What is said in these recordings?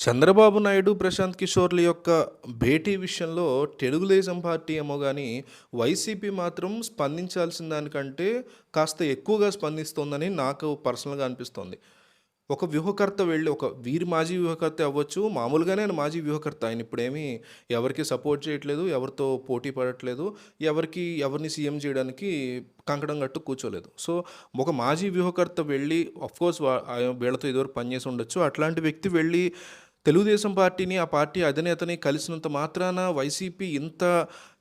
చంద్రబాబు నాయుడు, ప్రశాంత్ కిషోర్‌ల యొక్క భేటీ విషయంలో తెలుగుదేశం పార్టీ ఏమో గాని, వైసీపీ మాత్రం స్పందించాల్సిన దానికంటే కాస్త ఎక్కువగా స్పందిస్తోందని నాకు పర్సనల్‌గా అనిపిస్తోంది. ఒక వ్యూహకర్త వెళ్ళి వీరి మాజీ వ్యూహకర్తే అవ్వచ్చు. మామూలుగానే ఆయన మాజీ వ్యూహకర్త. ఆయన ఇప్పుడేమి ఎవరికీ సపోర్ట్ చేయట్లేదు. ఎవరితో పోటీ పడట్లేదు. ఎవరిని సీఎం చేయడానికి కంకణం కట్టు కూర్చోలేదు. సో, ఒక మాజీ వ్యూహకర్త వెళ్ళి ఆఫ్‌కోర్స్ వీళ్ళతో ఇదివరకు పనిచేసి ఉండొచ్చు. అట్లాంటి వ్యక్తి వెళ్ళి తెలుగుదేశం పార్టీని, ఆ పార్టీ అధినేతని కలిసినంత మాత్రాన వైసీపీ ఇంత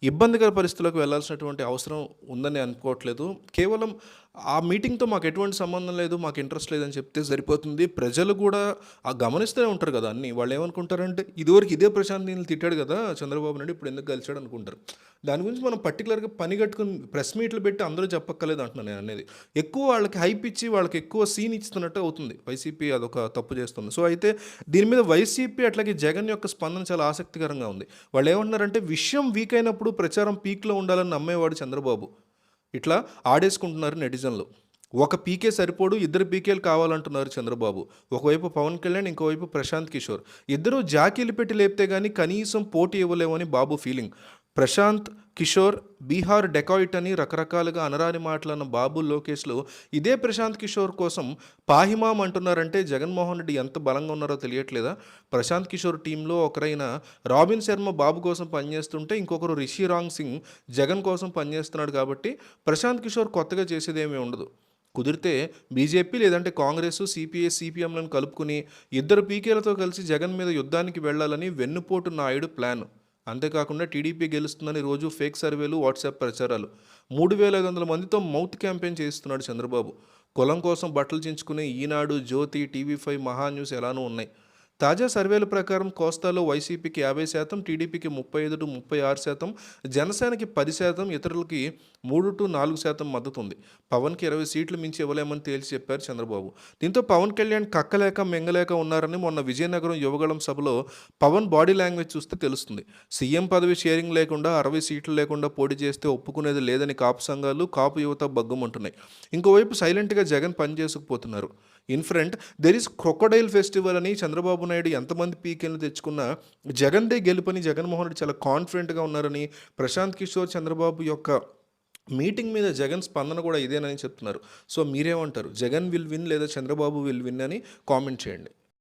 ఇబ్బందికర పరిస్థితులకు వెళ్ళాల్సినటువంటి అవసరం ఉందని అనుకోవట్లేదు. కేవలం ఆ మీటింగ్‌తో మాకు ఎటువంటి సంబంధం లేదు, మాకు ఇంట్రెస్ట్ లేదని చెప్తే సరిపోతుంది. ప్రజలు కూడా గమనిస్తూనే ఉంటారు కదా అన్నీ. వాళ్ళేమనుకుంటారంటే, ఇదివరకు ఇదే ప్రశాంత్ నీల్ని తిట్టాడు కదా చంద్రబాబు నాయుడు, ఇప్పుడు ఎందుకు కలిసాడు అనుకుంటారు. దాని గురించి మనం పర్టికులర్‌గా పని కట్టుకొని ప్రెస్ మీట్లు పెట్టి అందరూ చెప్పక్కర్లేదు అంటున్నాను నేననేది. ఎక్కువ వాళ్ళకి హైప్ ఇచ్చి, వాళ్ళకి ఎక్కువ సీన్ ఇస్తున్నట్టు అవుతుంది. వైసీపీ అదొక తప్పు చేస్తుంది. సో, అయితే దీని మీద వైసీపీ అట్లాగే జగన్ యొక్క స్పందన చాలా ఆసక్తికరంగా ఉంది. వాళ్ళేమంటున్నారంటే, విషయం వీక్ అయినప్పుడు ప్రచారం పీక్‌లో ఉండాలని నమ్మేవాడు చంద్రబాబు. ఇట్లా ఆడేసుకుంటున్నారు నెటిజన్లు. ఒక పీకే సరిపోడు, ఇద్దరు పీకేలు కావాలంటున్నారు చంద్రబాబు. ఒకవైపు పవన్ కళ్యాణ్, ఇంకోవైపు ప్రశాంత్ కిషోర్. ఇద్దరూ జాకీలు పెట్టి లేపితే గానీ కనీసం పోటీ ఇవ్వలేమని బాబు ఫీలింగ్. ప్రశాంత్ కిషోర్ బీహార్ డెకాయిట్ అని రకరకాలుగా అనరాని మాటలన్న బాబు, లోకేష్లు ఇదే ప్రశాంత్ కిషోర్ కోసం పాహిమాం అంటున్నారంటే జగన్మోహన్ రెడ్డి ఎంత బలంగా ఉన్నారో తెలియట్లేదా? ప్రశాంత్ కిషోర్ టీంలో ఒకరైన రాబిన్ శర్మ బాబు కోసం పనిచేస్తుంటే, ఇంకొకరు రిషి రాంగ్ సింగ్ జగన్ కోసం పనిచేస్తున్నాడు కాబట్టి ప్రశాంత్ కిషోర్ కొత్తగా చేసేదేమీ ఉండదు. కుదిరితే బీజేపీ లేదంటే కాంగ్రెస్, సిపిఐ, సిపిఎంలను కలుపుకుని ఇద్దరు పీకేలతో కలిసి జగన్ మీద యుద్ధానికి వెళ్లాలని వెన్నుపోటు నాయుడు ప్లాన్. అంతేకాకుండా టీడీపీ గెలుస్తుందని రోజు ఫేక్ సర్వేలు, వాట్సాప్ ప్రచారాలు. 3500 మందితో మౌత్ క్యాంపెయిన్ చేయిస్తున్నాడు చంద్రబాబు. కులం కోసం బట్టలు చించుకునే ఈనాడు, జ్యోతి, టీవీ5, మహాన్యూస్ ఎలానూ ఉన్నాయి. తాజా సర్వేల ప్రకారం కోస్తాలో వైసీపీకి 50%, టీడీపీకి 35-36%, జనసేనకి 10%, ఇతరులకి 3-4% మద్దతు ఉంది. పవన్కి 20 సీట్లు మించి ఇవ్వలేమని తేల్చి చెప్పారు చంద్రబాబు. దీంతో పవన్ కళ్యాణ్ కక్కలేక మెంగలేక ఉన్నారని మొన్న విజయనగరం యువగళం సభలో పవన్ బాడీ లాంగ్వేజ్ చూస్తే తెలుస్తుంది. సీఎం పదవి షేరింగ్ లేకుండా, 60 సీట్లు లేకుండా పోటీ చేస్తే ఒప్పుకునేది లేదని కాపు సంఘాలు, కాపు యువత బగ్గుమంటున్నాయి. ఇంకోవైపు సైలెంట్గా జగన్ పనిచేసుకుపోతున్నారు. In front there is crocodile festival అని చంద్రబాబు నాయుడు ఎంతమంది పీకేలను తెచ్చుకున్నా జగన్దే గెలుపని జగన్మోహన్ రెడ్డి చాలా కాన్ఫిడెంట్గా ఉన్నారని, ప్రశాంత్ కిషోర్ చంద్రబాబు యొక్క మీటింగ్ మీద జగన్ స్పందన కూడా ఇదేనని చెప్తున్నారు. సో మీరేమంటారు? జగన్ విల్ విన్ లేదా చంద్రబాబు విల్ విన్ అని కామెంట్ చేయండి.